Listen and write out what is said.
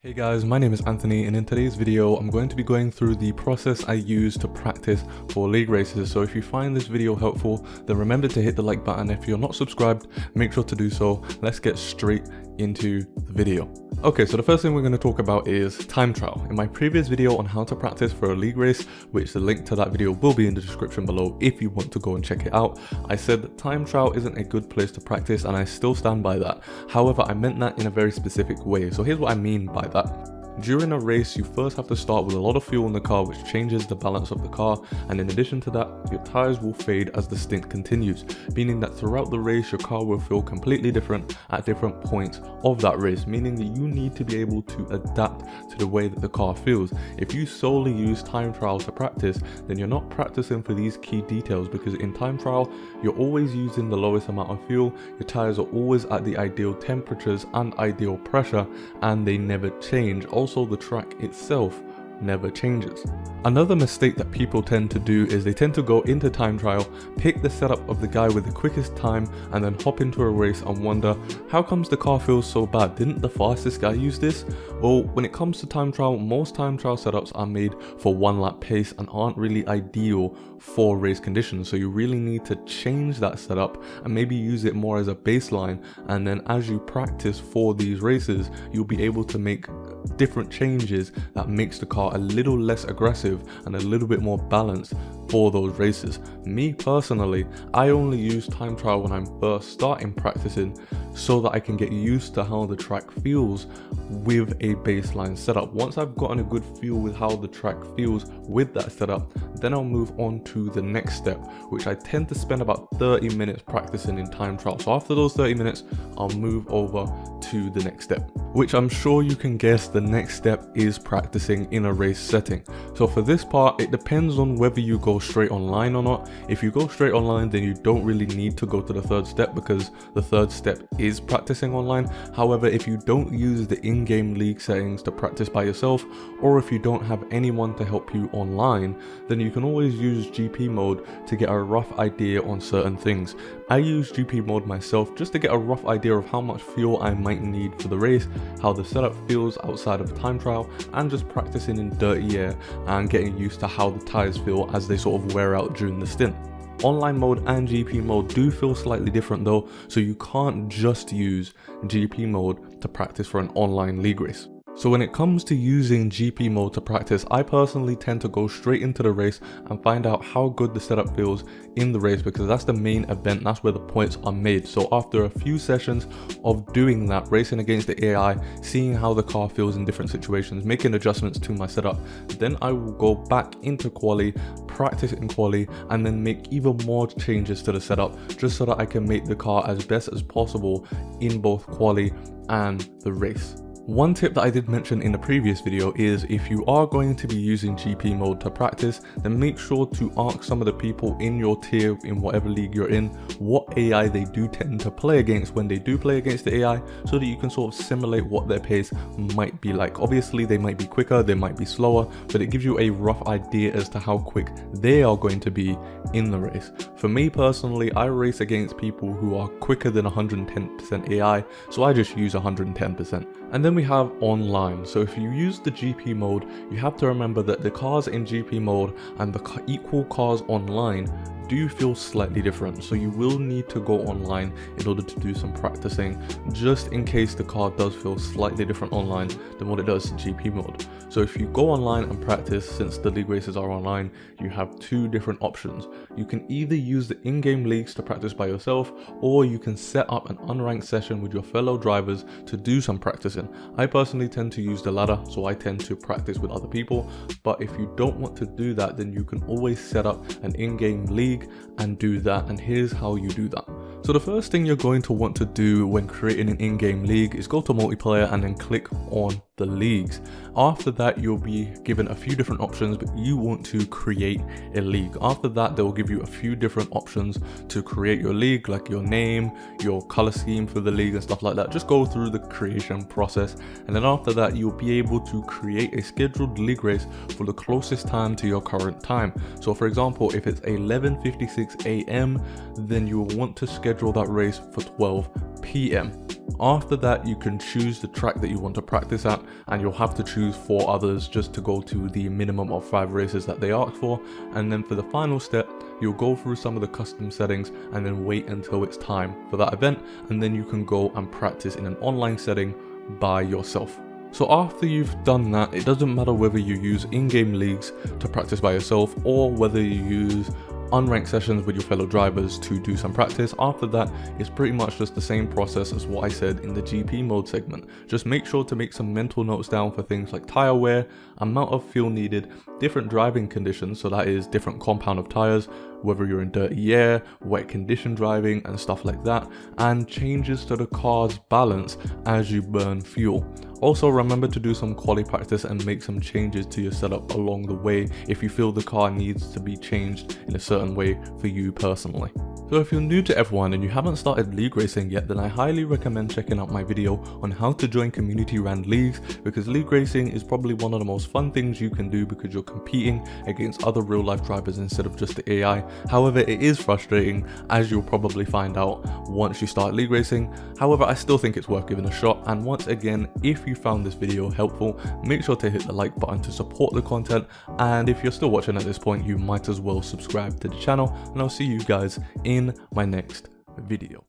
Hey guys, my name is Anthony, and in today's video I'm going to be going through the process I use to practice for league races. So if you find this video helpful, then remember to hit the like button. If you're not subscribed, make sure to do so. Let's get straight into the video. Okay, so the first thing we're going to talk about is time trial. In my previous video on how to practice for a league race, which the link to that video will be in the description below if you want to go and check it out, I said that time trial isn't a good place to practice, and I still stand by that. However, I meant that in a very specific way. So here's what I mean by that. During a race, you first have to start with a lot of fuel in the car, which changes the balance of the car, and in addition to that, your tires will fade as the stint continues, meaning that throughout the race your car will feel completely different at different points of that race, meaning that you need to be able to adapt to the way that the car feels. If you solely use time trial to practice, then you're not practicing for these key details, because in time trial you're always using the lowest amount of fuel, your tires are always at the ideal temperatures and ideal pressure, and they never change. Also, the track itself never changes. Another mistake that people tend to do is they tend to go into time trial, pick the setup of the guy with the quickest time, and then hop into a race and wonder, how comes the car feels so bad? Didn't the fastest guy use this? Well, when it comes to time trial, most time trial setups are made for 1 lap pace and aren't really ideal for race conditions. So you really need to change that setup and maybe use it more as a baseline, and then as you practice for these races, you'll be able to make different changes that makes the car a little less aggressive and a little bit more balanced for those races. Me personally, I only use time trial when I'm first starting practicing so that I can get used to how the track feels with a baseline setup. Once I've gotten a good feel with how the track feels with that setup, then I'll move on to the next step, which I tend to spend about 30 minutes practicing in time trial. So after those 30 minutes, I'll move over to the next step, which I'm sure you can guess the next step is practicing in a race setting. So for this part, it depends on whether you go straight online or not. If you go straight online, then you don't really need to go to the third step, because the third step is practicing online. However, if you don't use the in-game league settings to practice by yourself, or if you don't have anyone to help you online, then you can always use GP mode to get a rough idea on certain things. I use GP mode myself just to get a rough idea of how much fuel I might need for the race, how the setup feels outside of time trial, and just practicing in dirty air and getting used to how the tires feel as they sort of wear out during the stint. Online mode and GP mode do feel slightly different though, so you can't just use GP mode to practice for an online league race. So when it comes to using GP mode to practice, I personally tend to go straight into the race and find out how good the setup feels in the race, because that's the main event, that's where the points are made. So after a few sessions of doing that, racing against the AI, seeing how the car feels in different situations, making adjustments to my setup, then I will go back into quali, practice in quali, and then make even more changes to the setup just so that I can make the car as best as possible in both quali and the race. One tip that I did mention in the previous video is if you are going to be using GP mode to practice, then make sure to ask some of the people in your tier in whatever league you're in what AI they do tend to play against when they do play against the AI, so that you can sort of simulate what their pace might be like. Obviously they might be quicker, they might be slower, but it gives you a rough idea as to how quick they are going to be in the race. For me personally, I race against people who are quicker than 110% AI, so I just use 110%. And then we have online. So if you use the GP mode, you have to remember that the cars in GP mode and the equal cars online do feel slightly different, so you will need to go online in order to do some practicing, just in case the car does feel slightly different online than what it does in GP mode. So if you go online and practice, since the league races are online, you have two different options. You can either use the in-game leagues to practice by yourself, or you can set up an unranked session with your fellow drivers to do some practicing. I personally tend to use the latter, so I tend to practice with other people, but if you don't want to do that, then you can always set up an in-game league and do that, and here's how you do that. So the first thing you're going to want to do when creating an in-game league is go to multiplayer and then click on the leagues. After that, you'll be given a few different options, but you want to create a league. After that, they will give you a few different options to create your league, like your name, your color scheme for the league and stuff like that. Just go through the creation process, and then after that, you'll be able to create a scheduled league race for the closest time to your current time. So for example, if it's 11:56 AM, then you will want to schedule that race for 12 PM. After that, you can choose the track that you want to practice at, and you'll have to choose 4 others just to go to the minimum of 5 races that they ask for. And then for the final step, you'll go through some of the custom settings and then wait until it's time for that event, and then you can go and practice in an online setting by yourself. So after you've done that, it doesn't matter whether you use in-game leagues to practice by yourself or whether you use unranked sessions with your fellow drivers to do some practice. After that, it's pretty much just the same process as what I said in the GP mode segment. Just make sure to make some mental notes down for things like tire wear, amount of fuel needed, different driving conditions, so that is different compound of tires, whether you're in dirty air, wet condition driving and stuff like that, and changes to the car's balance as you burn fuel. Also remember to do some quali practice and make some changes to your setup along the way if you feel the car needs to be changed in a certain way for you personally. So if you're new to F1 and you haven't started league racing yet, then I highly recommend checking out my video on how to join community ran leagues, because league racing is probably one of the most fun things you can do because you're competing against other real life drivers instead of just the AI. However, it is frustrating, as you'll probably find out once you start league racing. However, I still think it's worth giving a shot, and once again, if you found this video helpful, make sure to hit the like button to support the content, and if you're still watching at this point, you might as well subscribe to the channel, and I'll see you guys in my next video.